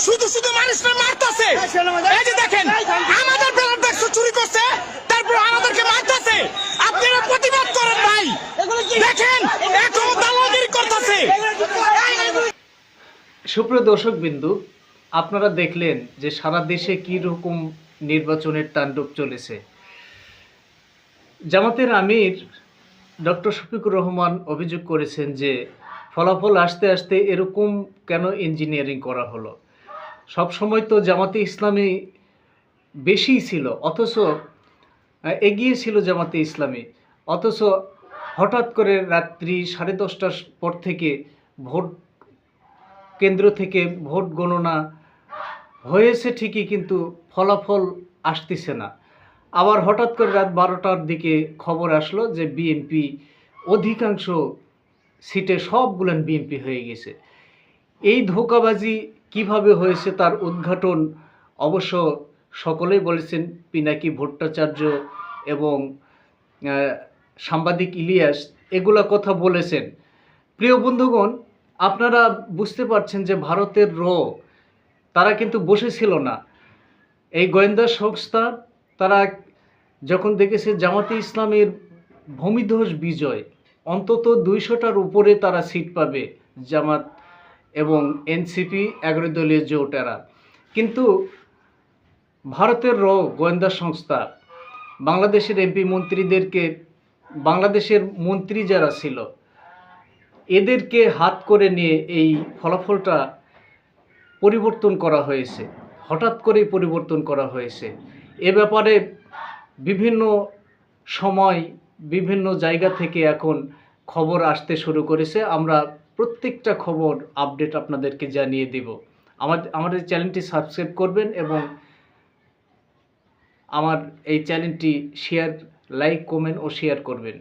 শুধু শুধু মানুষরা মারতেছে। এই যে দেখেন আমাদের ব্যালট বাক্স চুরি করছে, তারপর আমাদেরকে মারতেছে। আপনারা প্রতিবাদ করেন ভাই, দেখেন এখন দালালগিরি করতেছে। সুপ্রিয় দর্শক বিন্দু, আপনারা দেখলেন যে সারা দেশে কি রকম নির্বাচনের তাণ্ডব চলেছে। জামাতের আমির ডক্টর শফিকুর রহমান অভিযোগ করেছেন যে ফলাফল আসতে আসতে এরকম কেন ইঞ্জিনিয়ারিং করা হলো। সবসময় তো জামাতে ইসলামী বেশিই ছিল, অথচ এগিয়ে ছিল জামাতে ইসলামী, অথচ হঠাৎ করে রাত্রি 10:30টার পর থেকে ভোট কেন্দ্র থেকে ভোট গণনা হয়েছে ঠিকই, কিন্তু ফলাফল আসতেছে না। আবার হঠাৎ করে রাত 12টার দিকে খবর আসলো যে বিএনপি অধিকাংশ সিটে সবগুলো বিএনপি হয়ে গেছে। এই ধোঁকাবাজি কিভাবে হয়েছে তার উদ্ঘাটন অবশ্য সকলেই বলেছেন, পিনাকি ভট্টাচার্য এবং সাংবাদিক ইলিয়াস এগুলা কথা বলেছেন। প্রিয় বন্ধুগণ, আপনারা বুঝতে পারছেন যে ভারতের তারা কিন্তু বসেছিল না। এই গোয়েন্দা সংস্থা তারা যখন দেখেছে জামাতে ইসলামের ভূমিধ্বস বিজয়, অন্তত 200টার উপরে তারা সিট পাবে জামাত এবং এনসিপি 11 দলীয় জোটেরা, কিন্তু ভারতের গোয়েন্দা সংস্থা বাংলাদেশের এমপি মন্ত্রীদেরকে, বাংলাদেশের মন্ত্রী যারা ছিল এদেরকে হাত করে নিয়ে এই ফলাফলটা পরিবর্তন করা হয়েছে, হঠাৎ করেই পরিবর্তন করা হয়েছে। এ ব্যাপারে বিভিন্ন সময় বিভিন্ন জায়গা থেকে এখন খবর আসতে শুরু করেছে। আমরা প্রত্যেকটা খবর আপডেট আপনাদেরকে জানিয়ে দেব। আমাদের চ্যানেলটি সাবস্ক্রাইব করবেন এবং আমার এই চ্যানেলটি শেয়ার, লাইক, কমেন্ট ও শেয়ার করবেন।